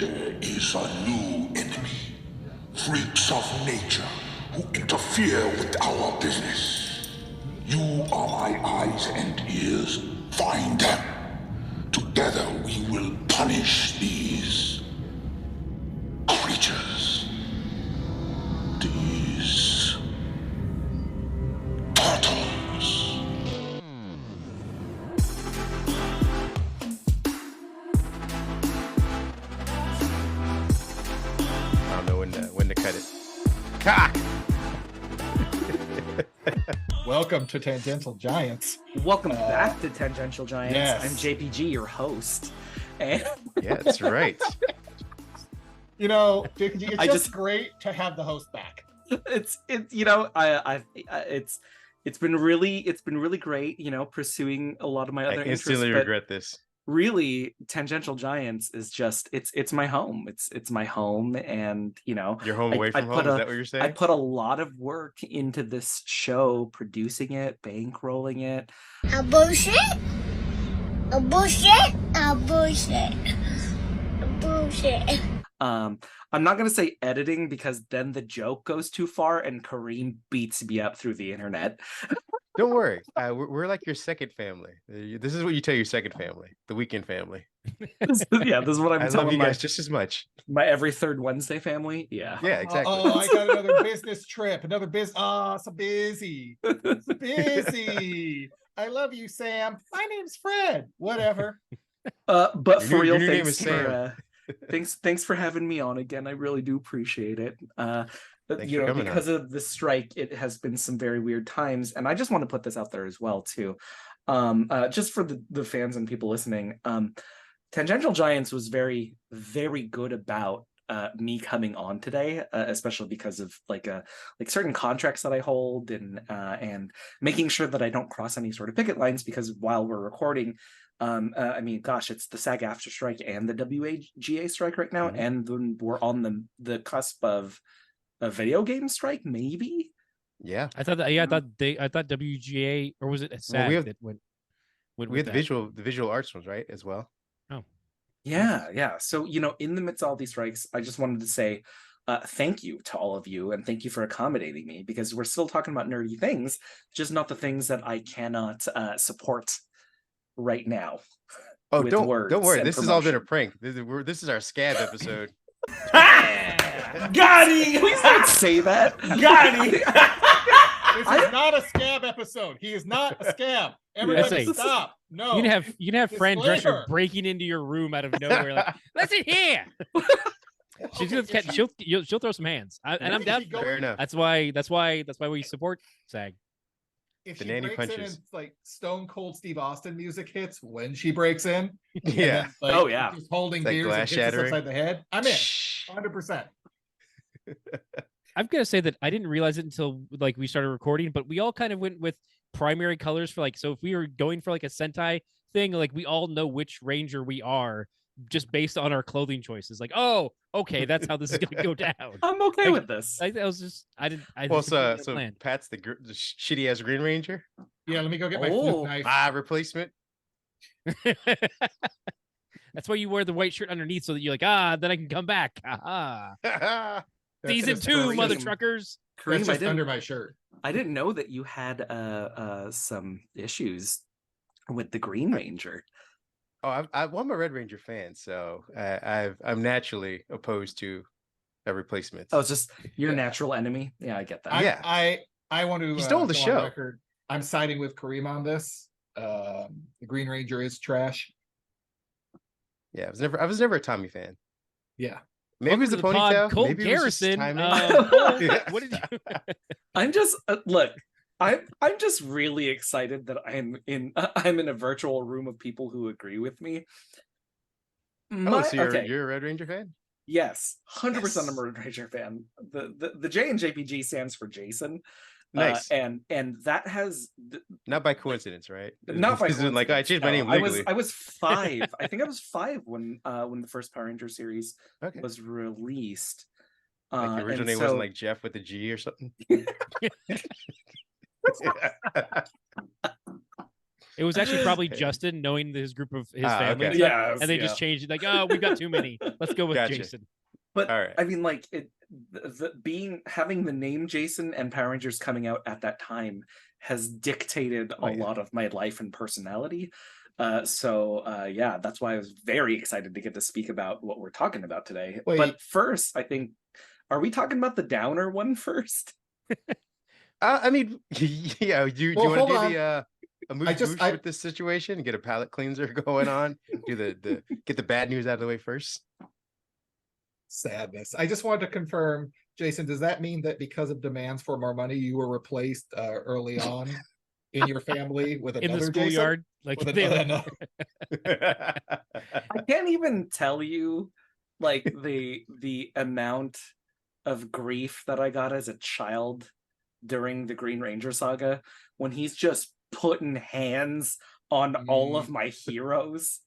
There is a new enemy. Freaks of nature who interfere with our business. You are my eyes and ears. Find them. Together we will punish these creatures. These turtles. I don't know when to cut it. Cock! Welcome to Tangential Giants. Welcome back to Tangential Giants. Yes. I'm JPG, your host. And Yeah, that's right. You know, JPG, it's I just just- great to have the host back. it's been really great, pursuing a lot of my I other interests. instantly But regret this. really, Tangential Giants is just it's my home. It's my home, and You're home I- away I from put home? Is a- that what you're saying? I put a lot of work into this show, producing it, bankrolling it. A bullshit? A bullshit? A bullshit? A bullshit. I'm not gonna say editing because then the joke goes too far and Kareem beats me up through the internet. Don't worry. We're like your second family. This is what you tell your second family, the weekend family. Yeah, this is what I'm I love telling you my, guys just as much. my every third Wednesday family. Yeah. Yeah, exactly. Oh, I got another business trip. Another business. Oh, so busy. So busy. I love you, Sam. My name's Fred. Whatever. But Your for new- real, your new name thanks is for Sam. thanks for having me on again. I really do appreciate it. Thanks for coming Because of the strike, it has been some very weird times, and I just want to put this out there as well too. Just for the fans and people listening, Tangential Giants was very, very good about me coming on today, especially because of like certain contracts that I hold, and making sure that I don't cross any sort of picket lines, because while we're recording, I mean, gosh, it's the SAG after strike and the WGA strike right now, Mhm. and then we're on the cusp of a video game strike, maybe. Yeah. I thought that. Yeah, I thought WGA, or was it a SAG have- that went We with have that? the visual arts ones, right? As well. Yeah. So, in the midst of all these strikes, I just wanted to say thank you to all of you, and thank you for accommodating me, because we're still talking about nerdy things, just not the things that I cannot support right now. Oh, With don't words worry. and This has all been a promotion. prank. This is our scab episode. Got him! Please don't say that. Got him! This is not a scab episode. He is not a scab. Everybody say, stop. No. You can have Fran Drescher Disclaimer. breaking into your room out of nowhere, like, listen here. She's gonna If she'll throw some hands, and I'm if down. she go- Fair enough. That's why we support SAG. If The she nanny breaks in punches. and like Stone Cold Steve Austin music hits when she breaks in. and Yeah. then, like, Oh, yeah. Just holding It's like beers and glass hits us shattering. upside the head. I'm in. Shh. 100%. I'm gonna say that I didn't realize it until like we started recording, but we all kind of went with primary colors for like. So if we were going for like a Sentai thing, like we all know which Ranger we are just based on our clothing choices. Like, oh, okay, that's how this is gonna go down. I'm okay Like, with this. I was just I Well, just so didn't plan. Pat's the shitty ass Green Ranger. Yeah, let me go get my Oh. flip knife. Replacement. That's why you wear the white shirt underneath, so that you're like, then I can come back. That's Season just 2, Kareem. mother truckers. That's Kareem, just under my shirt. I didn't know that you had some issues with the Green Ranger. I'm a Red Ranger fan, so I'm naturally opposed to a replacement. Oh, it's just your Yeah. natural enemy. Yeah, I get that. Yeah. I want to He stole the go on show. record. I'm siding with Kareem on this. The Green Ranger is trash. Yeah, I was never a Tommy fan. Yeah. Maybe it was the Welcome to pod, ponytail. Colt Maybe it was just Garrison. timing. Cole, Yeah. what did you? I'm just look. I'm just really excited that I'm in a virtual room of people who agree with me. Oh, so okay. you're a Red Ranger fan? Yes, 100% I'm Yes. a Red Ranger fan. The J in JPG stands for Jason. Nice. And that has Not by coincidence, right? not by This isn't like I coincidence, changed my no. name legally. I was 5. I think I was 5 when the first Power Ranger series Okay. was released. Like the original and name so- wasn't like Jeff with a G or something. It was actually probably Justin knowing his group of his family, okay. Yeah, and they just changed it. Like, oh, we've got too many. Let's go with Gotcha. Jason. But All right. I mean, like having the name Jason and Power Rangers coming out at that time has dictated a lot of my life and personality. Yeah, that's why I was very excited to get to speak about what we're talking about today. Wait. But first, I think, are we talking about the downer one first? I mean, yeah. Do you Well, want to hold do the a move I- with this situation? Get a palate cleanser going on. Do the get the bad news out of the way first. Sadness. I just wanted to confirm, Jason, does that mean that because of demands for more money, you were replaced early on in your family with In another the Jason? schoolyard, like With they, another- I can't even tell you like the amount of grief that I got as a child during the Green Ranger saga when he's just putting hands on all of my heroes.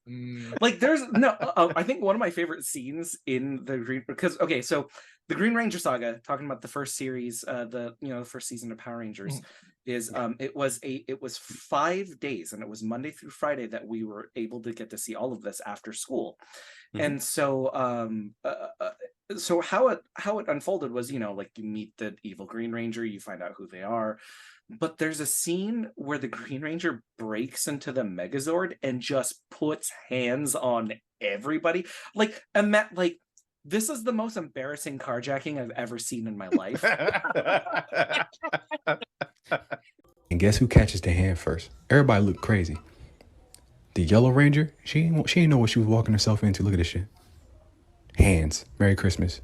Like there's no I think one of my favorite scenes in the Green, because so the Green Ranger saga, talking about the first series, the first season of Power Rangers, is it was 5 days, and it was Monday through Friday that we were able to get to see all of this after school. And so so how it unfolded was, like you meet the evil Green Ranger, you find out who they are, but there's a scene where the Green Ranger breaks into the Megazord and just puts hands on everybody. Like this is the most embarrassing carjacking I've ever seen in my life. And guess who catches the hand first? Everybody look crazy. The Yellow Ranger, she ain't know what she was walking herself into. Look at this shit. Hands. Merry Christmas.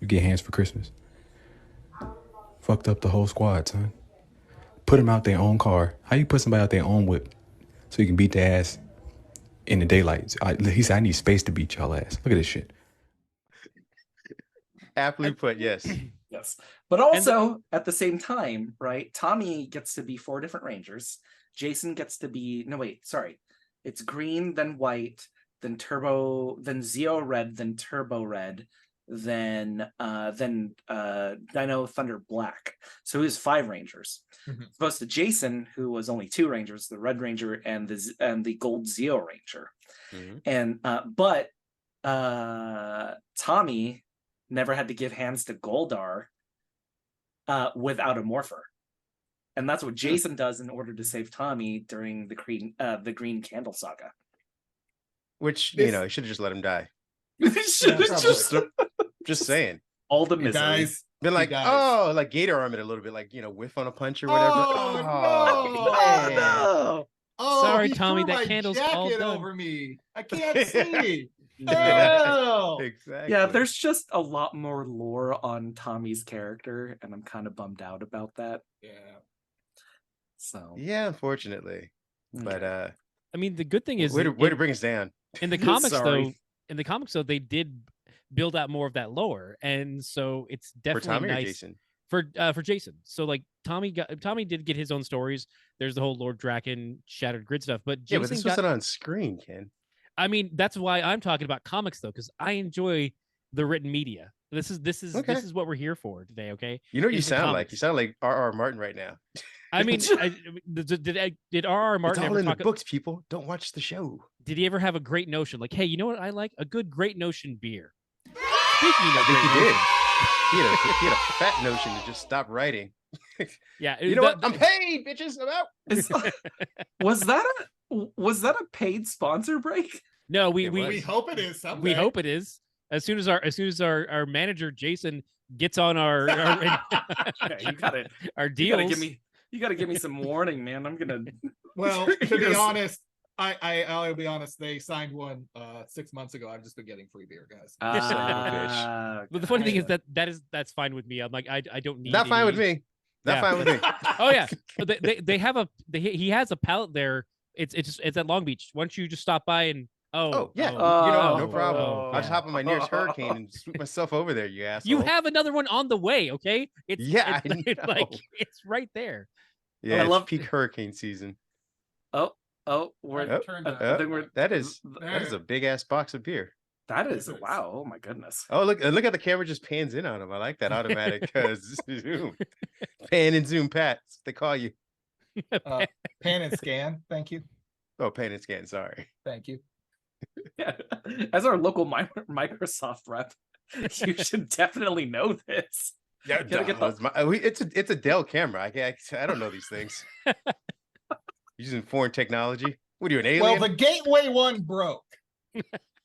You get hands for Christmas. Fucked up the whole squad, son. Put them out their own car. How you put somebody out their own whip so you can beat their ass in the daylight? He said, I need space to beat y'all ass. Look at this shit. Aptly put, yes. Yes. But also, at the same time, right, Tommy gets to be 4 different Rangers. Jason gets to be, no, wait, sorry. It's green, then white, then turbo, then Zeo red, then turbo red, then Dino Thunder black. So he was 5 Rangers. As opposed to Jason, who was only 2 Rangers, the Red Ranger and the Gold Zeo Ranger. And but Tommy never had to give hands to Goldar without a morpher. And that's what Jason does in order to save Tommy during the Green Candle Saga. Which, he should have just let him die. Just saying. All the He misery. dies. Been like, He dies. oh, like Gator arm it a little bit, like, whiff on a punch or whatever. Oh, man. no! Oh, Sorry, he Tommy, threw that my candle's all jacket done. over me. I can't see. Yeah. Oh. Exactly. Yeah, there's just a lot more lore on Tommy's character, and I'm kind of bummed out about that. Yeah. So Yeah, unfortunately. But Okay. I mean, the good thing is way to in, bring us down. in the comics, Sorry. though, they did build out more of that lore, and so it's For definitely Tommy or nice Jason? for Jason. So like Tommy did get his own stories. There's the whole Lord Draken Shattered Grid stuff, but Yeah, Jason but this got, wasn't on screen, Ken. I mean, that's why I'm talking about comics though, because I enjoy the written media. This is Okay. this is what we're here for today. Okay. You know what you Is the sound like? You comics. sound like R.R. Martin right now. I mean, did R.R. Martin It's all ever in the talk? books, people. Don't watch the show. Did he ever have a great notion? Like, hey, you know what I like? A good Great Notion beer. Speaking I of think Great he did. Notion, He had a fat notion to just stop writing. yeah, You know what? I'm paid, bitches. I'm out. was that a paid sponsor break? No, It we was. We hope it is someday. we hope it is. As soon as our manager Jason gets on our Yeah, you gotta deals, you gotta give me some warning, man. I'm gonna Well, to be Yes. honest, I'll be honest. They signed one 6 months ago. I've just been getting free beer, guys. but the funny thing is that's fine with me. I'm like I don't need. Not fine with me. Not Yeah. fine with me. Oh yeah, but they have he has a pallet there. It's at Long Beach. Why don't you just stop by and Oh, yeah. Oh, no problem. oh, I'll just yeah. hop on my nearest hurricane and swoop myself over there, you asshole. You have another one on the way, okay? It's Yeah, I it's know. like it's right there. Yeah, I it's love- peak hurricane season. we're Oh, Turned oh, up. I think we're That is a big ass box of beer. that is wow. Oh my goodness. Oh, look at the camera just pans in on him. I like that automatic zoom. Pan and zoom, Pat. That's what they call you. Pan and scan. Thank you. Oh, pain and scan. Sorry. Thank you. Yeah. As our local Microsoft rep, you should definitely know this. Yeah, Gotta get the- it's a Dell camera. I don't know these things. Using foreign technology. What are you, an alien? Well, the gateway one broke.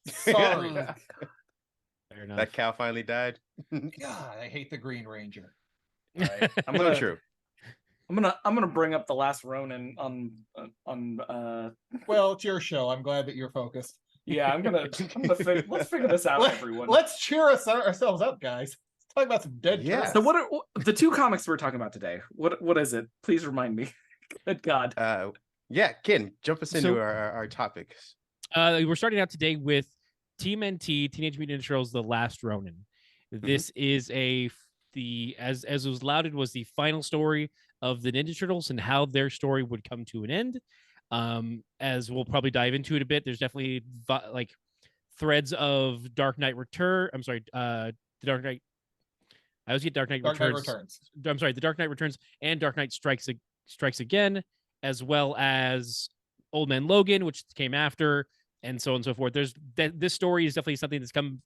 Sorry. Fair enough. That cow finally died. God, I hate the Green Ranger. All right, I'm So gonna true. I'm gonna bring up the Last Ronin on Well, it's your show. I'm glad that you're focused. yeah, let's figure this out, everyone. Let's cheer ourselves up, guys. Let's talk about some dead Yeah. turtles. So what are the two comics we're talking about today? What is it? Please remind me. Good God. Yeah, Ken, jump us into So- our topics. We're starting out today with TMNT, Teenage Mutant Ninja Turtles: The Last Ronin. This is as was lauded, was the final story of the Ninja Turtles and how their story would come to an end. As we'll probably dive into it a bit, there's definitely like threads of Dark Knight Return. I'm sorry, the Dark Knight. I always get Dark Knight Returns. I'm sorry, the Dark Knight Returns and Dark Knight Strikes Again, as well as Old Man Logan, which came after, and so on and so forth. This story is definitely something that's come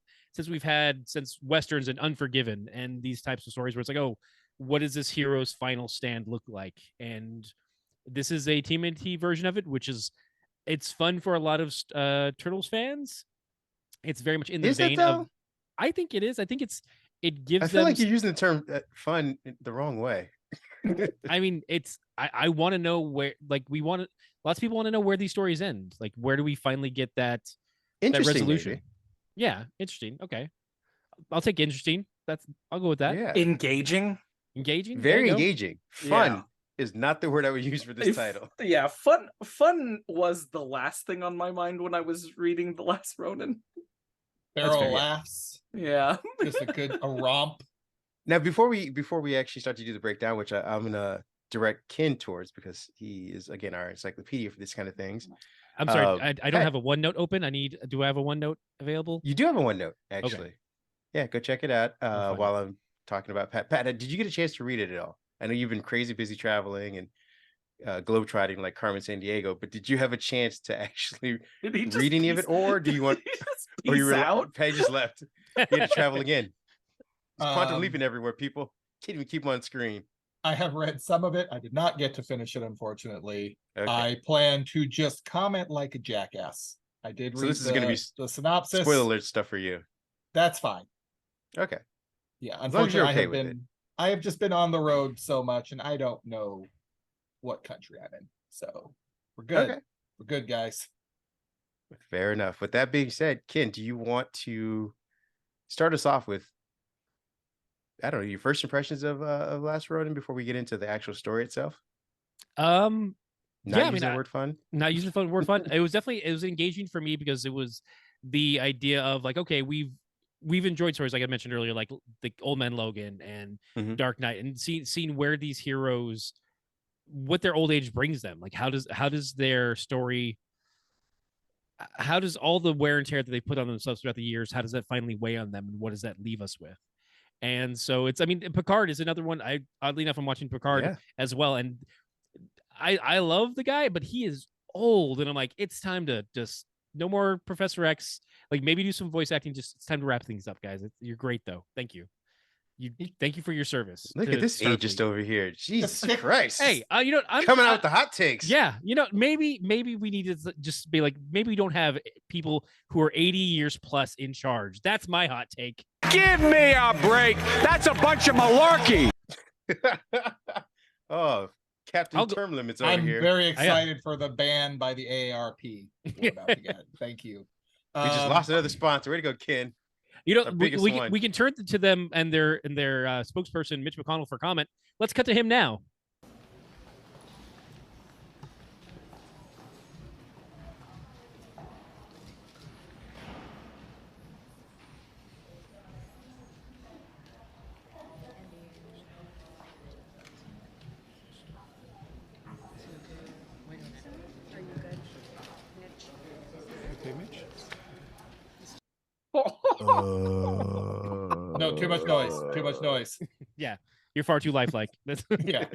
since Westerns and Unforgiven and these types of stories where it's like, oh, what does this hero's final stand look like? And this is a TMNT version of it, which is it's fun for a lot of Turtles fans. It's very much in the Is it, vein though? of. I think it is. I think it gives I feel them. like you're using the term fun the wrong way. I mean, I want to know where, like, lots of people want to know where these stories end. Like, where do we finally get that Interesting resolution? maybe. Yeah, interesting. Okay, I'll take interesting. I'll go with that. Yeah, Engaging. Engaging. There very you go. engaging. Fun Yeah. is not the word I would use for this title. Yeah, fun was the last thing on my mind when I was reading The Last Ronin. Barrel fair, yeah. laughs. Yeah. Just a romp. Now, before we actually start to do the breakdown, which I'm gonna direct Ken towards because he is again our encyclopedia for this kind of things. I'm sorry, I don't Pat, have a OneNote open. Do I have a OneNote available? You do have a OneNote, actually. Yeah, go check it out. I'll find While I'm talking about Pat. Pat, did you get a chance to read it at all? I know you've been crazy busy traveling and globetrotting like Carmen San Diego, but did you have a chance to actually Did he just read any of it, peace- or do you want? Did he just Or you peace were out? pages left. You had to travel again. It's quantum Um, leaping everywhere, people. Can't even keep 'em on screen. I have read some of it. I did not get to finish it, unfortunately. Okay. I plan to just comment like a jackass. I did So read this is gonna be the synopsis. Spoiler alert stuff for you. That's fine. Okay. Yeah, As long as you're unfortunately, okay with I have just been on the road so much, and I don't know what country I'm in. So we're good. Okay. We're good, guys. Fair enough. With that being said, Ken, do you want to start us off with, I don't know, your first impressions of Last Ronin before we get into the actual story itself? Not Not using the word fun. Not using the word fun. It was engaging for me because it was the idea of like, okay, we've enjoyed stories like I mentioned earlier, like the Old Man Logan and Mhm. Dark Knight, and seeing where these heroes, what their old age brings them. Like, how does their story, how does all the wear and tear that they put on themselves throughout the years, how does that finally weigh on them, and what does that leave us with? And so I mean, Picard is another one. Oddly enough, I'm watching Picard Yeah. as well, and I love the guy, but he is old, and I'm like, it's time to just no more Professor X. Like, maybe do some voice acting. Just it's time to wrap things up, guys. You're great though. Thank you. Thank you for your service. Look to at this Starfleet. ageist over here. Jesus stick- Christ. Hey, you know, I'm coming out with the hot takes. Yeah, you know, maybe we need to just be like, maybe we don't have people who are 80 years plus in charge. That's my hot take. Give me a break. That's a bunch of malarkey. Oh, Captain I'll go- Term Limits over I'm here. very excited for the ban by the AARP we're about to get. Thank you. We just lost another sponsor. Way to go, Ken. You know, Our we, biggest we, one. we can turn to them and their spokesperson, Mitch McConnell, for comment. Let's cut to him now. No, too much noise. Too much noise. You're far too lifelike. That's Yeah.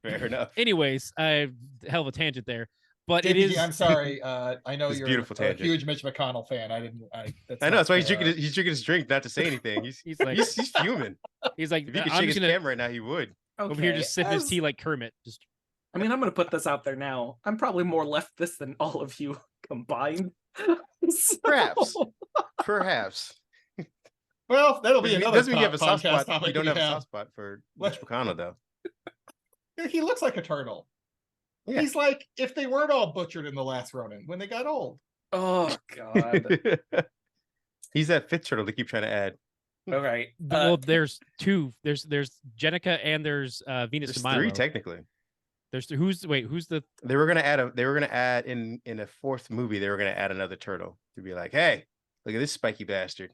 Fair enough. Anyways, hell of a tangent there. but it is. I'm sorry. I know It's you're beautiful a tangent. huge Mitch McConnell fan. I know that's why he's drinking. He's drinking his drink, not to say anything. He's like, he's fuming. He's like, If he could I'm shake just his gonna camera right now, he would. over here just sipping his tea like Kermit. Just I mean, I'm going to put this out there now. I'm probably more leftist than all of you combined. So- Perhaps. Well, that'll be another Doesn't mean you have a soft podcast spot. topic You don't we have a soft spot for Mitch McConnell, though. He looks like a turtle. Yeah. He's like if they weren't all butchered in the Last Ronin when they got old. Oh, God. He's that fifth turtle they keep trying to add. All right. well, there's two. There's Jenica and there's Venus There's de Milo. three technically. There's who's the They were gonna add in a fourth movie. They were gonna add another turtle to be like, hey, look at this spiky bastard.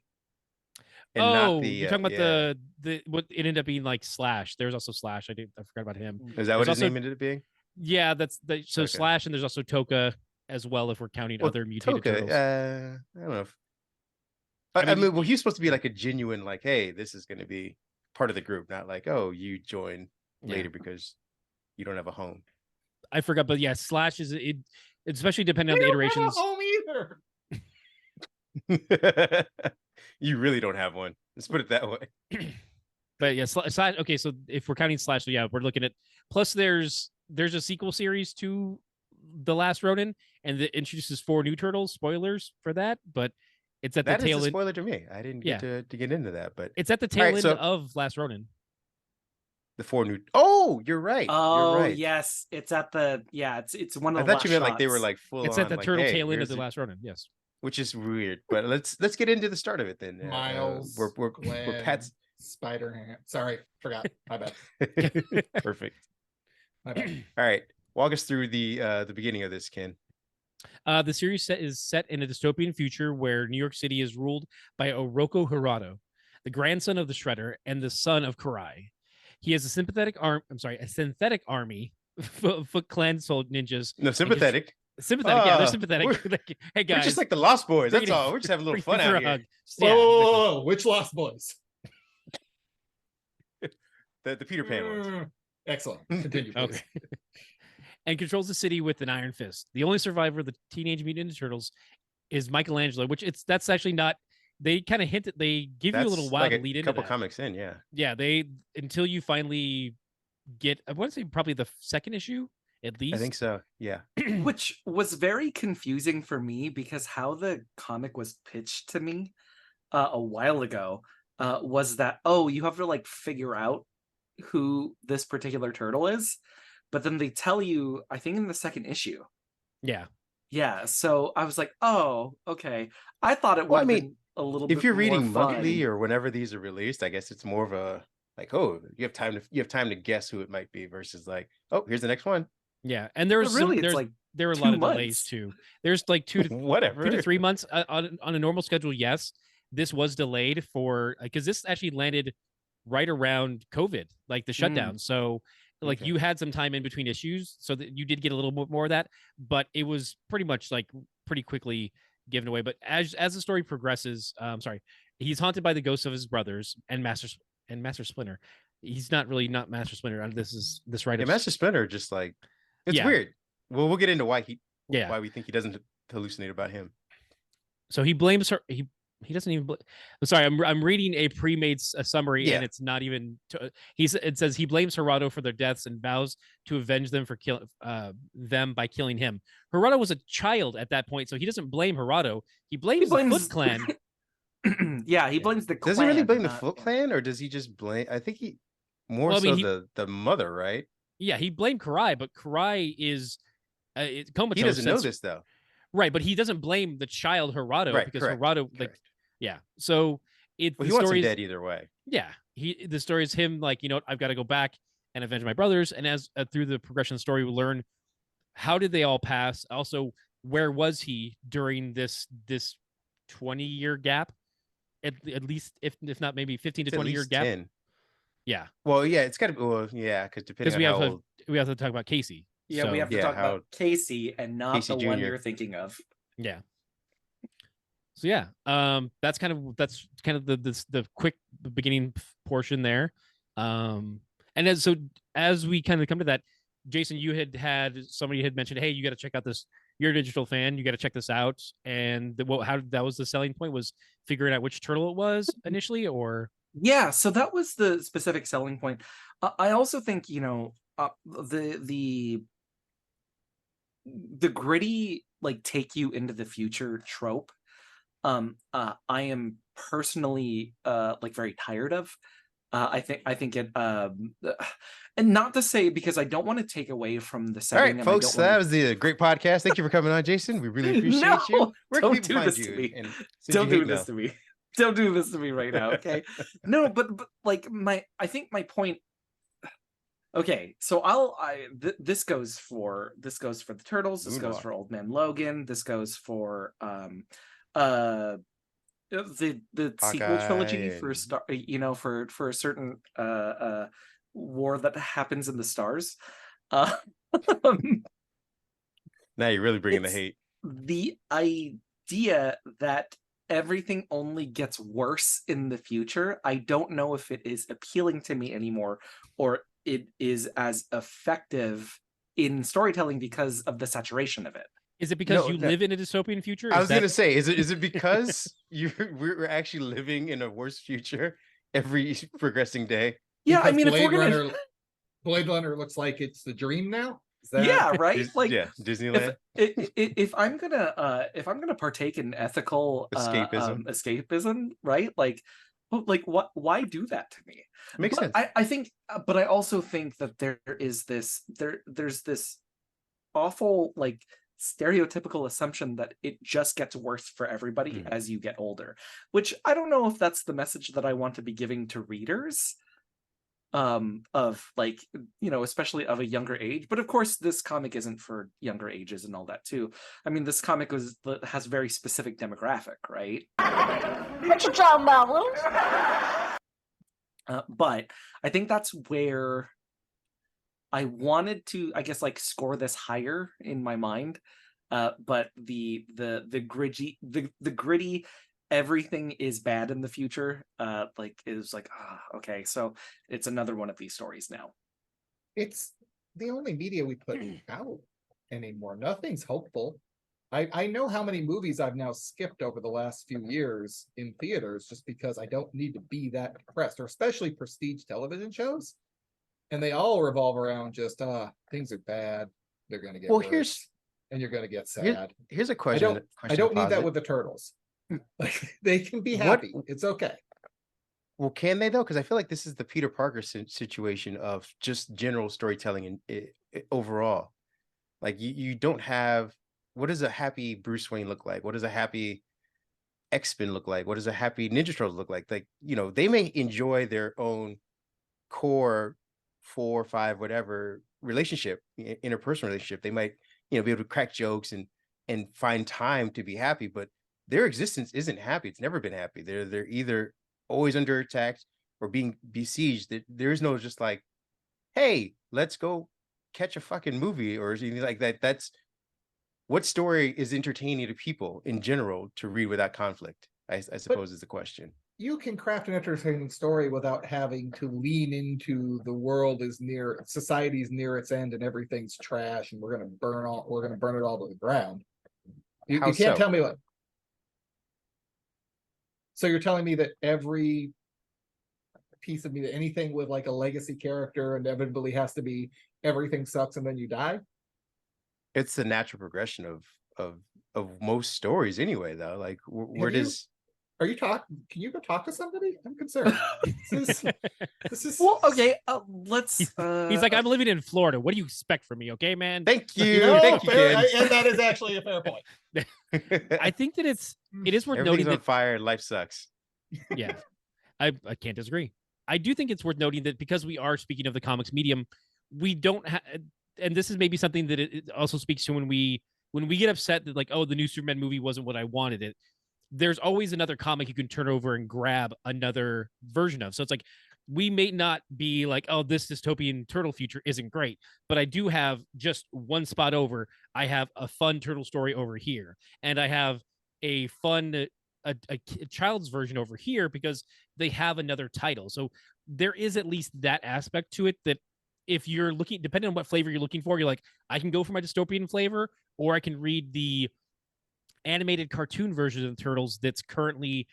And not the, you're talking about the what it ended up being like Slash. There's also Slash. I forgot about him. Is that what There's his also- name ended up being? Yeah, that's so Okay. Slash, and there's also Toka as well if we're counting other mutated Toka, turtles. I don't know. I mean, well, he's supposed to be like a genuine, like, hey, this is going to be part of the group, not like, oh, you join later because you don't have a home. I forgot, but yeah, Slash is it, especially depending on the iterations. Home either. You really don't have one. Let's put it that way. But yeah, Slash. Okay, so if we're counting Slash, so yeah, we're looking at. Plus, there's a sequel series to The Last Ronin, and it introduces 4 new turtles. Spoilers for that, but it's at the That is tail a end. spoiler to me. I didn't get to get into that, but It's at the tail Alright, end so- of Last Ronin. the 4 new. Oh, you're right. Oh, you're right. yes. It's at the, it's one of I the thought you meant like they were shots. like full It's on. at the like, turtle hey, tail end of here's The Last Ronin. Yes. which is weird. But let's get into the start of it then. Miles, we're Glenn, Pat's Spider-Ham. Sorry, forgot. My bad. perfect. My bad. All right, walk us through the beginning of this, Ken. The series is set in a dystopian future where New York City is ruled by Oroko Hirado, the grandson of the Shredder and the son of Karai. He has a synthetic army, Foot Clan ninjas. No, sympathetic. Sympathetic, yeah, they're sympathetic. Hey guys, We're just like the Lost Boys. That's bringing- all. We're just having a little bring fun for out a here. hug. Whoa, Yeah, whoa, whoa, which Lost Boys? The Peter Pan ones. Excellent. Continue, please. Okay. And controls the city with an iron fist. The only survivor of the Teenage Mutant Ninja Turtles is Michelangelo, which that's actually not. They kind of hint that they give you a little while like to lead into couple that. comics in, yeah. Yeah, they until you finally get. I want to say probably the second issue at least. I think so. Yeah. Which was very confusing for me because how the comic was pitched to me a while ago was that, oh, you have to like figure out who this particular turtle is, but then they tell you, I think in the second issue. Yeah. So I was like, oh, okay. I thought it would Well, I have mean, been a little bit If you're more reading fun. monthly or whenever these are released, I guess it's more of a like, oh, you have time to guess who it might be versus like, oh, here's the next one. Yeah, and there was But really, some, it's like there were a 2 lot of months. delays too. There's like 2 to Whatever. 2 to 3 months on a normal schedule. Yes, this was delayed for because this actually landed right around COVID, like the shutdown. So like Okay. you had some time in between issues, so that you did get a little bit more of that, but it was pretty much like pretty quickly given away. But as the story progresses, he's haunted by the ghosts of his brothers and Master Splinter. He's not Master Splinter. This Yeah, Master Splinter just like it's Yeah. weird. Well, we'll get into why Yeah. why we think he doesn't hallucinate about him. So he blames her. He doesn't even. I'm sorry. I'm reading a pre-made summary, Yeah. and it's not even. It says he blames Hirado for their deaths and vows to avenge them for them by killing him. Hirado was a child at that point, so he doesn't blame Hirado. He blames the Foot Clan. Yeah, he blames the clan. Does he really blame the not- Foot Clan, or does he just blame? I think he more Well, I mean, so the mother, right? Yeah, he blamed Karai, but Karai is comatose. He doesn't know since- this though. right? But he doesn't blame the child Hirado Right, because correct, Hirado, like, correct. yeah. So Well, the he wants him story is dead either way. yeah, the story is him like, you know, I've got to go back and avenge my brothers, and as through the progression of the story we learn how did they all pass, also where was he during this 20-year gap, at least if not maybe 15 to It's at 20-year least gap. 10. Yeah, Well, yeah, it's got to be. Well, yeah, because depending because on how old. we have to talk about Casey. Yeah, So, we have to yeah, talk how- about Casey and not Casey the one Jr.. you're thinking of. yeah. So yeah, that's kind of the quick beginning portion there, and as we kind of come to that, Jason, you had somebody had mentioned, hey, you got to check out this. You're a digital fan. You got to check this out. And how that was the selling point, was figuring out which turtle it was initially, or Yeah, so that was the specific selling point. I also think, you know, the gritty, like, take you into the future trope, I am personally like very tired of. I think it and not to say, because I don't want to take away from the All setting, right, and folks, I don't that want was the great podcast. Thank you for coming on, Jason. We really appreciate No, you. Where can don't people do find this you? to me. And send Don't you hate do this mail? to me. Don't do this to me right now, okay? No, but like I think my point. Okay, so this goes for the Turtles. This goes Moonwalk. for Old Man Logan. This goes for the sequel trilogy Hawkeye for and- Star, you know, for a certain war that happens in the stars. Uh, Now you're really bringing the It's- hate. the idea that everything only gets worse in the future, I don't know if it is appealing to me anymore, or it is as effective in storytelling because of the saturation of it. is it because No, you no. live in a dystopian future? I Is was that- gonna say, is it because we're actually living in a worse future every progressing day? Yeah, I Because mean, if we're gonna, Blade Runner looks like it's the dream now. Is that... yeah, right, like, yeah, Disneyland. if I'm gonna partake in ethical Escapism. escapism, right? Like, what? Why do that to me? Makes But sense. I think, but I also think that there's this awful, like, stereotypical assumption that it just gets worse for everybody as you get older, which I don't know if that's the message that I want to be giving to readers, of, like, you know, especially of a younger age. But of course this comic isn't for younger ages and all that too. I mean, this comic has a very specific demographic, right? What you talking about, Willis? But I think that's where I wanted to, I guess, like, score this higher in my mind. But the gritty everything is bad in the future, like, is like, okay, so it's another one of these stories now. It's the only media we put out anymore. Nothing's hopeful. I know how many movies I've now skipped over the last few years in theaters just because I don't need to be that depressed, or especially prestige television shows. And they all revolve around just things are bad, they're gonna get worse, and you're gonna get sad. Here's a question. I don't need that with the Turtles. Like, they can be happy. It's okay. Well, can they though? Because I feel like this is the Peter Parker situation of just general storytelling and overall. Like, you don't have, what does a happy Bruce Wayne look like? What does a happy X-Men look like? What does a happy Ninja Turtles look like? Like, you know, they may enjoy their own core 4 or 5 whatever relationship, interpersonal relationship. They might, you know, be able to crack jokes and find time to be happy, but their existence isn't happy. It's never been happy. They're either always under attack or being besieged. There is no just like, hey, let's go catch a fucking movie or anything like that. That's what story is entertaining to people in general to read without conflict, I suppose is the question. You can craft an entertaining story without having to lean into the world is near, society's near its end and everything's trash and we're gonna burn it all to the ground. You How can't so? tell me what. So you're telling me that every piece of media, anything with like a legacy character, inevitably has to be everything sucks and then you die? It's the natural progression of most stories anyway, though. Like, where does Are you talking? Can you go talk to somebody? I'm concerned. This is Well, okay, let's. He's like, I'm living in Florida. What do you expect from me? Okay, man. Thank you, You know, thank you, fair- Ken. and that is actually a fair point. I think that it is worth Everything's noting on that, fire and life sucks. yeah, I can't disagree. I do think it's worth noting that because we are speaking of the comics medium, we don't have, and this is maybe something that it also speaks to when we get upset that, like, oh, the new Superman movie wasn't what I wanted it. There's always another comic you can turn over and grab another version of. So it's like, we may not be like, oh, this dystopian turtle future isn't great, but I do have just one spot over. I have a fun turtle story over here, and I have a fun a child's version over here because they have another title. So there is at least that aspect to it that if you're looking, depending on what flavor you're looking for, you're like, I can go for my dystopian flavor, or I can read the animated cartoon version of the Turtles that's currently,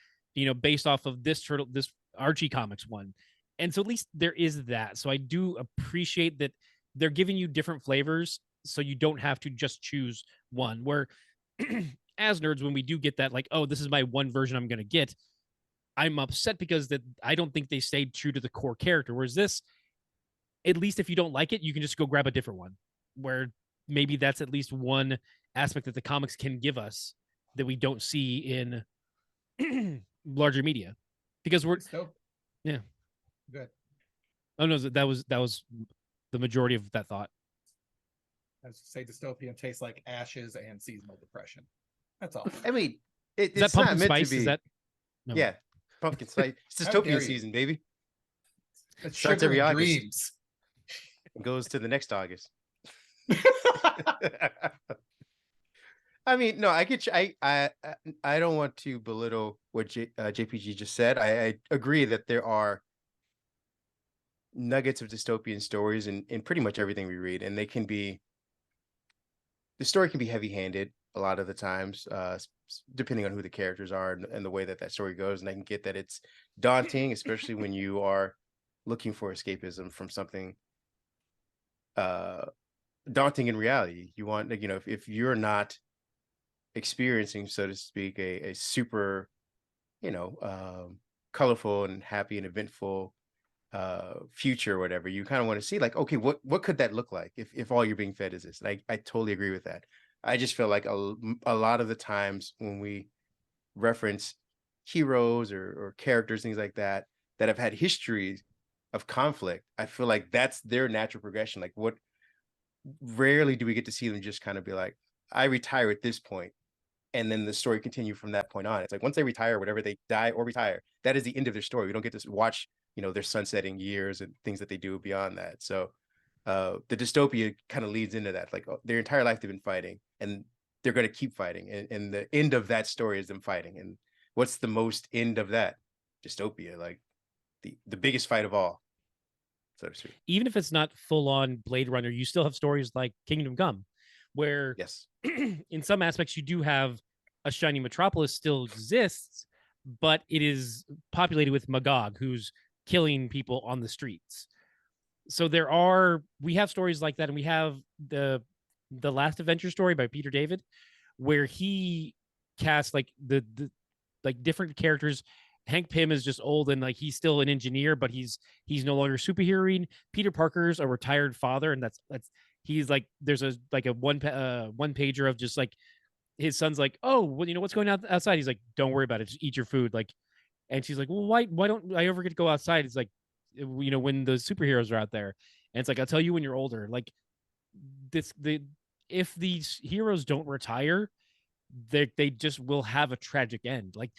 based off of this Archie Comics one. And so at least there is that. So I do appreciate that they're giving you different flavors, so you don't have to just choose one. Where as nerds, when we do get that, like, oh, this is my one version I'm going to get, I'm upset because that I don't think they stayed true to the core character. Whereas this, at least if you don't like it, you can just go grab a different one, where maybe that's at least one aspect that the comics can give us that we don't see in larger media, because we're yeah. Good. Oh no, that was the majority of that thought. I was say dystopian tastes like ashes and seasonal depression. That's all. I mean, Is it's that pumpkin not meant spice? to be. Is that no. Yeah, pumpkin spice. It's How dare dystopian you. season, baby. It's Starts sugar every and August. dreams. It goes to the next August. I mean, no, I get you. I don't want to belittle what JPG just said. I agree that there are nuggets of dystopian stories in pretty much everything we read, and the story can be heavy-handed a lot of the times, depending on who the characters are and the way that story goes. And I can get that it's daunting, especially when you are looking for escapism from something daunting in reality. You want, if you're not experiencing, so to speak, a super, colorful and happy and eventful future or whatever, you kind of want to see, like, okay, what could that look like if all you're being fed is this? And I totally agree with that. I just feel like a lot of the times when we reference heroes or characters, things like that have had histories of conflict, I feel like that's their natural progression. Like, rarely do we get to see them just kind of be like, I retire at this point, and then the story continue from that point on. It's like, once they retire, whatever, they die or retire, that is the end of their story. We don't get to watch, their sunsetting years and things that they do beyond that. So the dystopia kind of leads into that. Like, their entire life they've been fighting, and they're going to keep fighting. And the end of that story is them fighting. And what's the most end of that? Dystopia, like the biggest fight of all. So to speak. Even if it's not full on Blade Runner, you still have stories like Kingdom Come, where Yes, in some aspects you do have a shiny metropolis still exists, but it is populated with Magog, who's killing people on the streets. So we have stories like that, and we have the Last Adventure story by Peter David, where he casts like the like different characters. Hank Pym is just old and like he's still an engineer, but he's no longer superheroing. Peter Parker's a retired father, and that's he's like, there's a one pager of just like his son's like, oh, well, what's going on outside? He's like, don't worry about it, just eat your food. Like, and she's like, well, why don't I ever get to go outside? It's like, when the superheroes are out there, and it's like, I'll tell you when you're older. Like, if these heroes don't retire, they just will have a tragic end. Like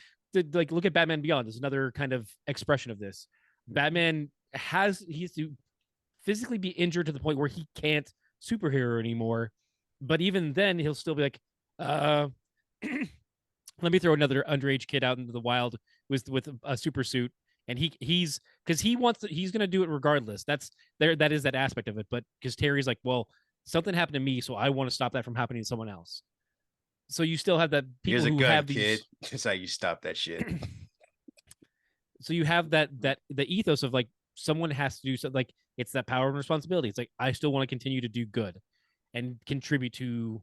look at Batman Beyond is another kind of expression of this. Batman he has to physically be injured to the point where he can't superhero anymore, but even then he'll still be like, let me throw another underage kid out into the wild with a super suit, and he's because he's gonna do it regardless. That is that aspect of it. But because Terry's like, well, something happened to me, so I want to stop that from happening to someone else. So you still have that people here's a who gun, have these. kid. That's how you stop that shit. So you have that the ethos of like, someone has to do something. Like, it's that power and responsibility. It's like, I still want to continue to do good and contribute to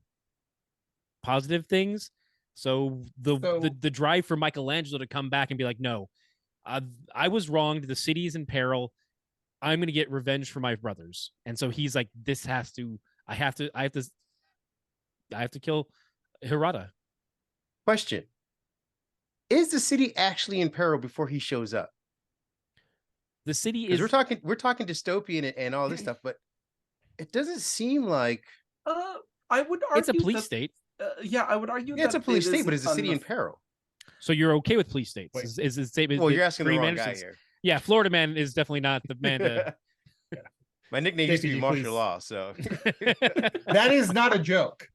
positive things. So the drive for Michelangelo to come back and be like, no, I was wronged. The city is in peril. I'm going to get revenge for my brothers. And so he's like, I have to kill Hirata. Question: is the city actually in peril before he shows up? The city Because is. we're talking dystopian and all this stuff, but it doesn't seem like I would argue it's a police that, state. yeah, I would argue it's that a police it state, but is the city in enough- peril? So you're okay with police states? Wait. Is the statement? Well, you're asking the Kareem wrong Anderson's- guy here. Yeah, Florida man is definitely not the man to. My nickname used to be JPG, martial please. law, so That is not a joke.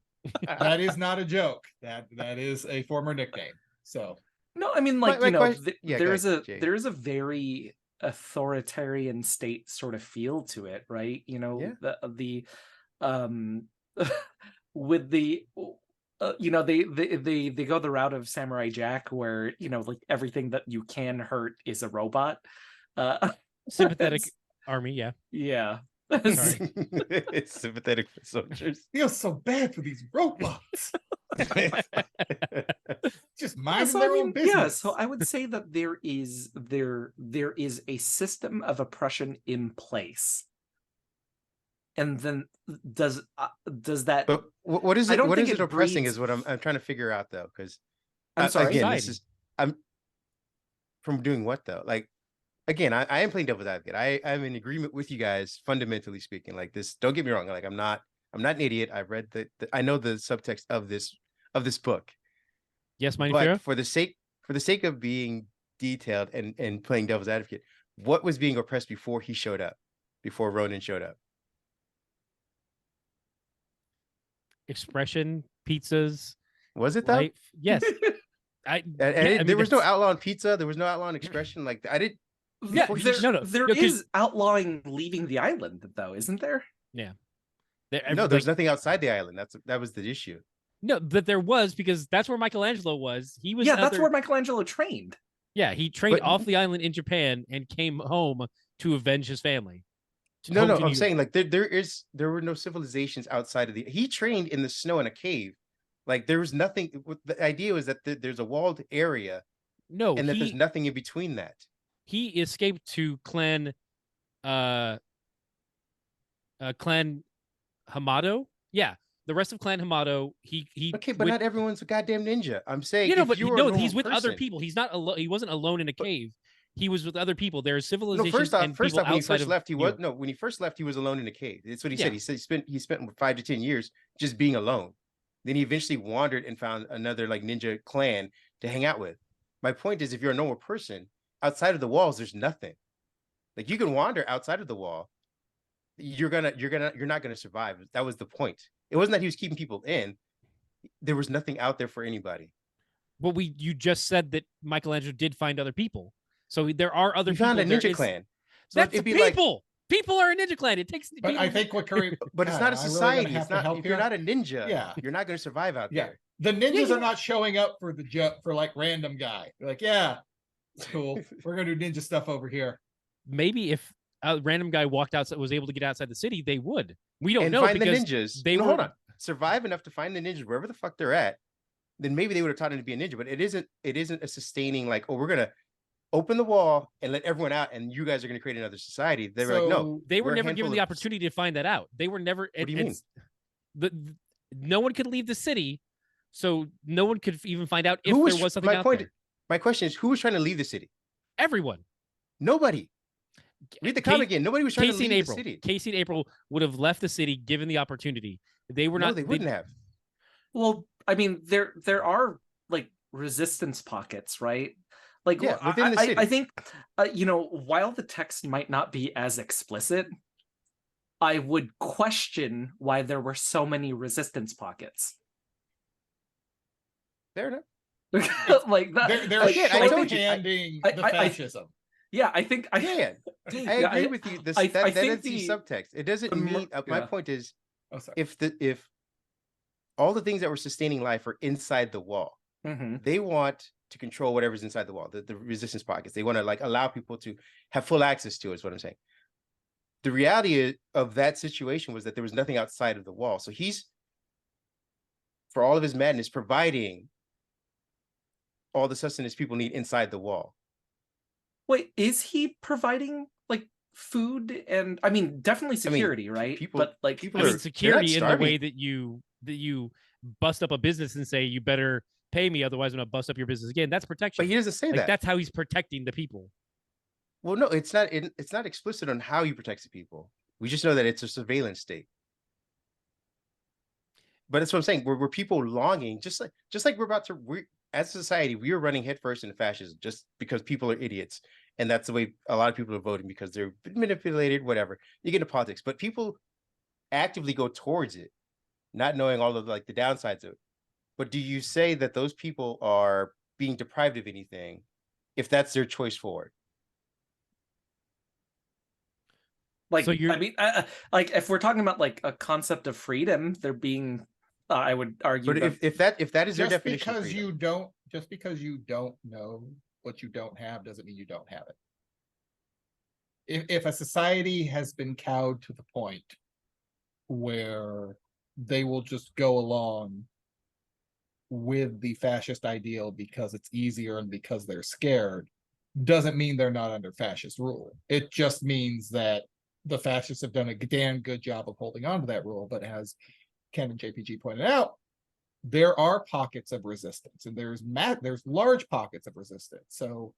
That is not a joke. That is a former nickname. So No, I mean, like, My you know, question- yeah, go there's ahead, a Jay. there's a very authoritarian state sort of feel to it, right? You know, Yeah. the with the you know, they go the route of Samurai Jack, where, you know, like everything that you can hurt is a robot. Sympathetic it's- army, yeah. yeah. Sorry. It's sympathetic for soldiers. Feels so bad for these robots. Just minding So, their own business. yeah, so I would say that there is a system of oppression in place. And then does that But what is I it? don't What think is it it oppressing? breeds- Is what I'm trying to figure out though, because I'm sorry. again, this Society. is I'm from doing what though? Like again, I am playing devil's advocate. I'm in agreement with you guys, fundamentally speaking. Like this, don't get me wrong. Like I'm not an idiot. I've read I know the subtext of this book. Yes, Mighty But Pharaoh? for the sake of being detailed and playing devil's advocate, what was being oppressed before he showed up, before Ronin showed up? Expression, pizzas, Was it though? life. Yes. There was no outlaw on pizza. There was no outlaw on expression. Like I did. Yeah, before he there, sh- no, there 'cause- is outlawing leaving the island, though, isn't there? No, there's nothing outside the island. That was the issue. No, but there was, because that's where Michelangelo was. He was Yeah, that's where Michelangelo trained. Yeah, he trained But- off the island in Japan and came home to avenge his family. No, Home to I'm New York. saying like there were no civilizations outside of he trained in the snow in a cave. Like there was nothing. The idea was that there's a walled area No, and that there's nothing in between that. he escaped to clan clan Hamato. Yeah, the rest of clan Hamato. He Okay, but not everyone's a goddamn ninja. I'm saying, you know, if but you were a he's normal with other person- people. He's not alone. He wasn't alone in a cave. He was with other people. There are No, civilizations first off, and people when he outside first of left, he New was York. no. When he first left, he was alone in a cave. That's what he Yeah. said. He said he spent 5 to 10 years just being alone. Then he eventually wandered and found another like ninja clan to hang out with. My point is, if you're a normal person outside of the walls, there's nothing. Like you can wander outside of the wall. You're not gonna survive. That was the point. It wasn't that he was keeping people in. There was nothing out there for anybody. But you just said that Michelangelo did find other people. So there are other He people. found a There ninja is- clan. So That's it'd be people. like, People are a ninja clan. It takes. But people- I think what Kareem, but it's God, not a am I really gonna society. have It's to not. help If you're here? not a ninja, Yeah. you're not going to survive out Yeah. there. The ninjas yeah. are not showing up for for like random guy. They're like, yeah, it's cool. We're gonna do ninja stuff over here. Maybe if a random guy walked outside, was able to get outside the city, they would. We don't And know find the because ninjas. they No, were. hold on. Survive enough to find the ninjas wherever the fuck they're at. Then maybe they would have taught him to be a ninja. But it isn't a sustaining like, oh, we're gonna open the wall and let everyone out, and you guys are gonna create another society. They were like, no, So, They were we're a never given handful the of- opportunity to find that out. They were never. What do you mean? No one could leave the city, so no one could even find out if Who there was something my out point? there. My question is, who was trying to leave the city? Everyone. Nobody. Read the comic again. Nobody was trying to Casey leave and the April. city. Casey and April would have left the city given the opportunity. They were No, not. they wouldn't have. Well, I mean, there are like resistance pockets, right? Like, Yeah, within the I city. think, you know, while the text might not be as explicit, I would question why there were so many resistance pockets. Fair enough. Like that. they're Again, I told you, handing I- the I- fascism. Yeah, I think. Yeah, I agree with you. That I think is the subtext. It doesn't the mer- mean. My yeah. point is, Oh, sorry. if all the things that were sustaining life are inside the wall, Mhm. they want to control whatever's inside the wall, the resistance pockets. They want to like allow people to have full access to it, is what I'm saying. The reality of that situation was that there was nothing outside of the wall. So he's, for all of his madness, providing all the sustenance people need inside the wall. Wait, is he providing like food and I mean definitely security, right? people- But like people I are- mean, they're not security in the way starving. that you bust up a business and say you better pay me, otherwise I'm gonna bust up your business again. That's protection. But he doesn't say Like that. that's how he's protecting the people. Well, no, it's not. It's not explicit on how he protects the people. We just know that it's a surveillance state. But that's what I'm saying. We're people longing, just like we as a society, we are running headfirst into fascism just because people are idiots, and that's the way a lot of people are voting because they're manipulated. Whatever, you get into politics, but people actively go towards it, not knowing all of like the downsides of it. But do you say that those people are being deprived of anything if that's their choice forward? Like, So you're I mean, like if we're talking about like a concept of freedom, they're being, I would argue But that if that is their Just definition of because freedom, just because you don't know what you don't have doesn't mean you don't have it. If a society has been cowed to the point where they will just go along with the fascist ideal because it's easier and because they're scared, doesn't mean they're not under fascist rule. It just means that the fascists have done a damn good job of holding on to that rule. But as Ken and JPG pointed out, there are pockets of resistance, and there's large pockets of resistance. So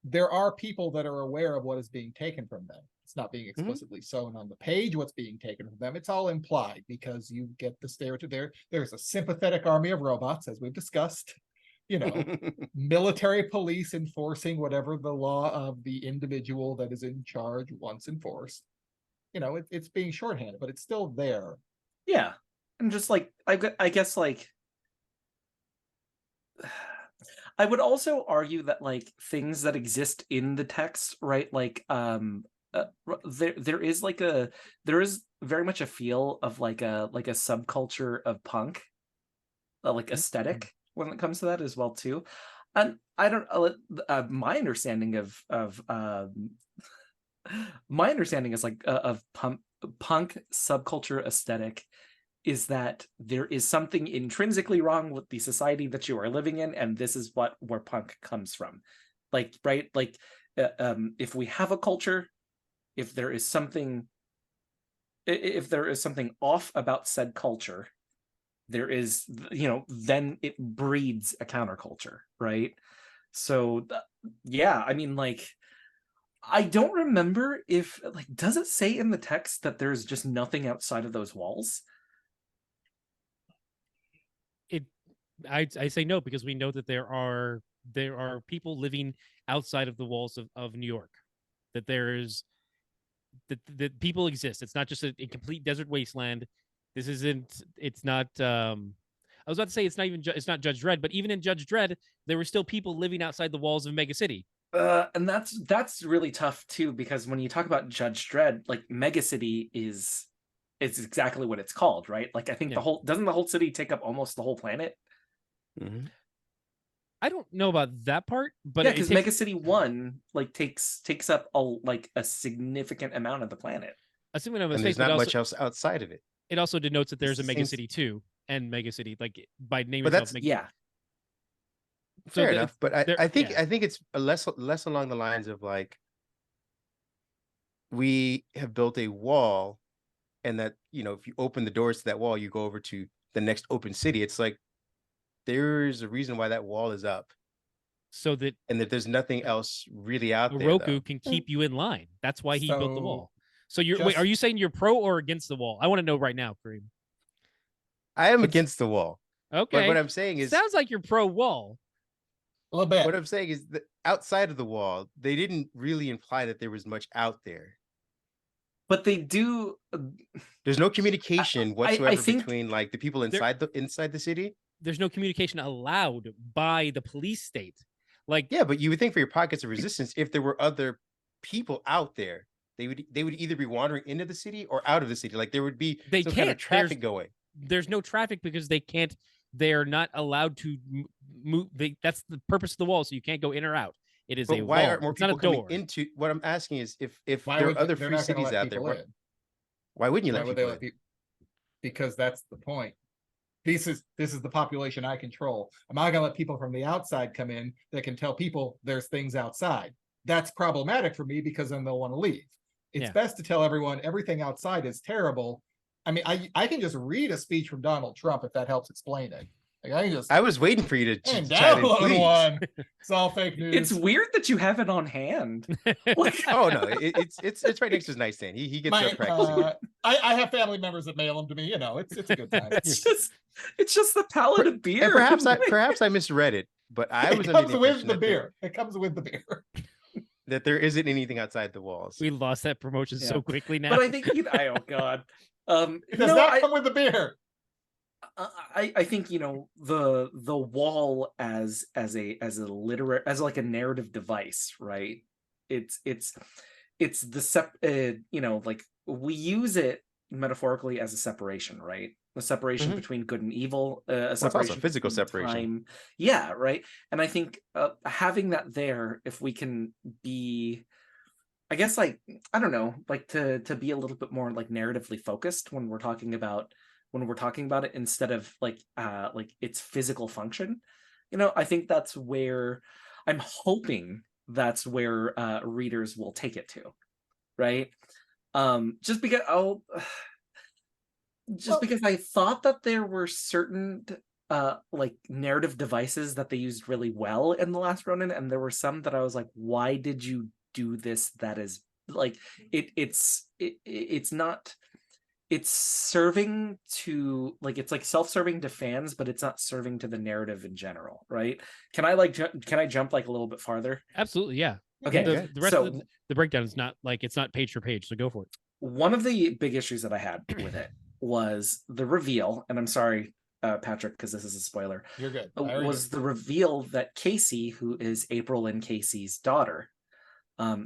there are people that are aware of what is being taken from them. It's not being explicitly shown on the page what's being taken from them. It's all implied because you get the stereotype there. There's a sympathetic army of robots, as we've discussed. You know, military police enforcing whatever the law of the individual that is in charge wants enforced. You know, it's being shorthanded, but it's still there. yeah, and just like I guess like I would also argue that like things that exist in the text, right? Like there is very much a feel of like a subculture of punk, like aesthetic when it comes to that as well too. And I don't my understanding of my understanding is like of punk subculture aesthetic is that there is something intrinsically wrong with the society that you are living in, and this is where punk comes from. Like, right, like if we have a culture, if there is something off about said culture, there is, you know, then it breeds a counterculture, right? So yeah, I mean, like, I don't remember if, like, does it say in the text that there's just nothing outside of those walls? I say no, because we know that there are people living outside of the walls of New York. That there's that people exist. It's not just a complete desert wasteland. This isn't. It's not. I was about to say it's not even. It's not Judge Dredd, but even in Judge Dredd, there were still people living outside the walls of Mega City. And that's really tough too, because when you talk about Judge Dredd, like Mega City is exactly what it's called, right? Like I think Yeah. doesn't the whole city take up almost the whole planet? I don't know about that part, but yeah, because Mega City 1 like takes up a significant amount of the planet. Assuming I'm and there's not much else outside of it. It also denotes that there's a Mega seems- City 2 and Mega City, like by name But itself. that's- Mega Yeah, Fair So enough, but I think yeah. I think it's less along the lines of like we have built a wall, and that, you know, if you open the doors to that wall, you go over to the next open city. It's like there's a reason why that wall is up, so that and that there's nothing else really out there. Oroku though. can keep you in line. That's why he built the So, wall. So wait, are you saying you're pro or against the wall? I want to know right now, Kareem. I am against the wall. Okay. But what I'm saying is, Sounds like you're pro wall. A little bit. what I'm saying is that outside of the wall, they didn't really imply that there was much out there. but they do. There's no communication whatsoever think between like the people inside the city. There's no communication allowed by the police state. Like, Yeah, but you would think for your pockets of resistance, if there were other people out there, they would either be wandering into the city or out of the city. Like there would be They some kind of can't. traffic going. there's no traffic because they can't. They're not allowed to move. That's the purpose of the wall, so you can't go in or out. It is But a why wall. aren't more It's not people a coming door. into? What I'm asking is, if Why there are would other they're free not gonna cities let out there, people in? why wouldn't you Why let would they people let in? people? Because that's the point. This is the population I control. Am I gonna let people from the outside come in that can tell people there's things outside? That's problematic for me because then they'll want to leave. It's Yeah. best to tell everyone everything outside is terrible. I mean, I can just read a speech from Donald Trump if that helps explain it. Like I can just I was waiting for you to and chime in, download please. one. It's all fake news. It's weird that you have it on hand. Like, Oh no, it's right next to his nightstand. He gets up practicing. I have family members that mail them to me. You know, it's a good time. it's just the palette of beer. And perhaps I misread it, but I was It under comes the with impression the that beer. It comes with the beer. that there isn't anything outside the walls. We lost that promotion so Yeah. quickly now. But I think oh god, It does not come with the beer. I think, you know, the wall as a literary, as like a narrative device, right? It's it's the like we use it metaphorically as a separation, right? A separation between good and evil, a Well, it's also separation physical between separation. time. Yeah, right. And I think having that there, if we can be, I guess, like, I don't know, like to be a little bit more like narratively focused when we're talking about it, instead of like its physical function. I think that's where I'm hoping that's where readers will take it to, right? Just because because I thought that there were certain like narrative devices that they used really well in The Last Ronin, and there were some that I was like, why did you do this? That is like it's not, it's serving to, like, it's like self-serving to fans, but it's not serving to the narrative in general, right? Can I jump like a little bit farther? Absolutely, yeah. Okay, The rest so of the breakdown is not like, it's not page for page, so go for it. one of the big issues that I had with it was the reveal, and I'm sorry, Patrick, because this is a spoiler. You're good. Was the reveal that Casey, who is April and Casey's daughter,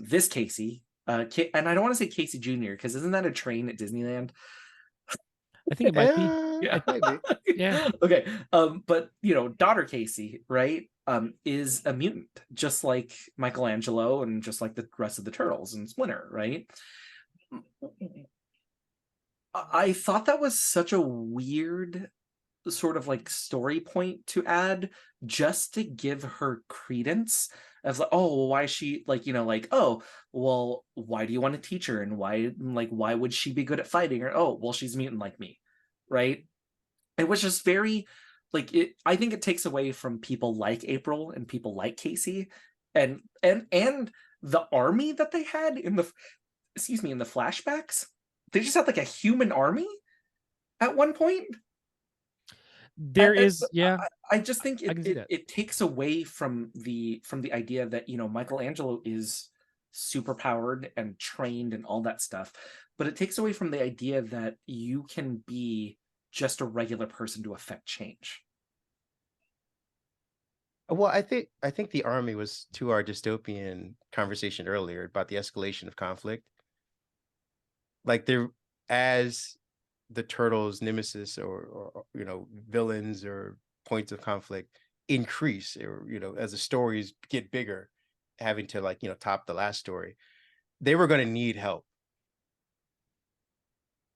this Casey, and I don't want to say Casey Jr. because isn't that a train at Disneyland? I think it might be. Yeah, it might be. Yeah. Okay. But daughter Casey, right, is a mutant, just like Michelangelo and just like the rest of the turtles and Splinter, right? I thought that was such a weird sort of like story point to add, just to give her credence as like, oh, well, why is she like, like, oh, well, why do you want to teach her, and why would she be good at fighting, or oh, well, she's mutant like me, right? It was just very like, I think it takes away from people like April and people like Casey, and the army that they had in the flashbacks. They just had like a human army at one point. There is, yeah. I just think I can see that. it takes away from the idea that Michelangelo is super powered and trained and all that stuff, but it takes away from the idea that you can be just a regular person to affect change. Well, I think the army was to our dystopian conversation earlier about the escalation of conflict. Like, there, as the turtles' nemesis or villains or points of conflict increase, or as the stories get bigger, having to like top the last story, they were going to need help.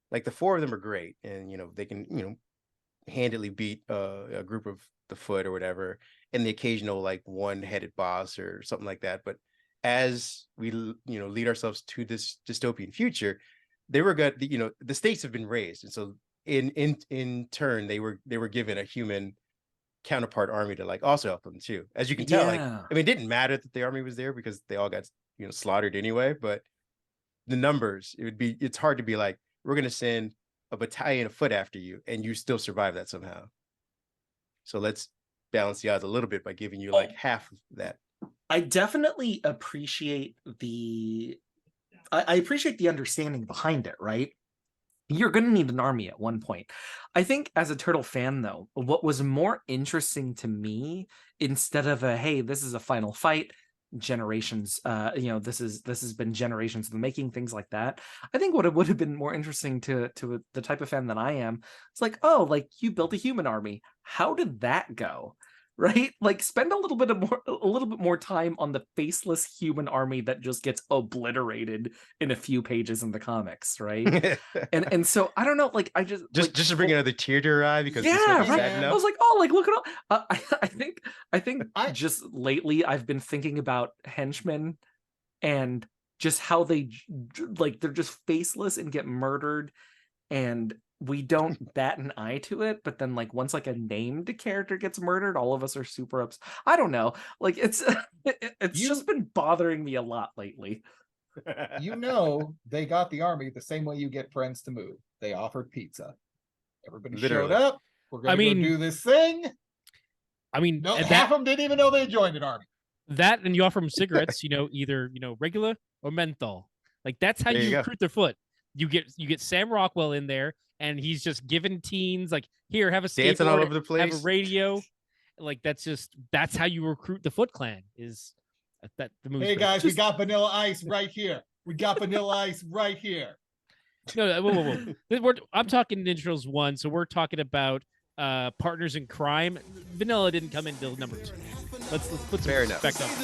Like, the four of them are great, and they can handily beat a group of the Foot or whatever, and the occasional like one-headed boss or something like that. But as we lead ourselves to this dystopian future, they were good. The stakes have been raised, and so in turn they were given a human counterpart army to like also help them too. As you can tell, like, I mean, it didn't matter that the army was there because they all got slaughtered anyway. But the numbers, it's hard to be like, we're gonna send a battalion of Foot after you and you still survive that somehow. So let's balance the odds a little bit by giving you like half of that. I definitely appreciate I appreciate the understanding behind it, right? You're going to need an army at one point. I think as a Turtle fan, though, what was more interesting to me, instead of hey, this is a final fight, generations, this has been generations in the making, things like that. I think what it would have been more interesting to the type of fan that I am, it's like, oh, like, you built a human army. How did that go? Right? Like, spend a little bit more time on the faceless human army that just gets obliterated in a few pages in the comics, right? and so I don't know, like, I just to bring another tear to your eye, because yeah, right. I was like, oh, like, look at all. I think just lately I've been thinking about henchmen and just how they like, they're just faceless and get murdered, and we don't bat an eye to it, but then like once like a named character gets murdered, all of us are super upset. I don't know, like, it's just been bothering me a lot lately. They got the army the same way you get friends to move. They offered pizza. Everybody Literally. showed up. We're gonna go do this thing. I mean, no, half of them didn't even know they joined an army. That, and you offer them cigarettes, either regular or menthol. Like, that's how you recruit their Foot. You get Sam Rockwell in there, and he's just giving teens like, here, have a skateboard, dancing all over the place, have a radio. Like, that's how you recruit the Foot Clan. Is that the movie? Hey guys, we got Vanilla Ice right here. We got Vanilla Ice right here. No, whoa. I'm talking Ninja Turtles 1, so we're talking about Partners in Crime. Vanilla didn't come in until number 2. Let's put some Fair enough. respect on it.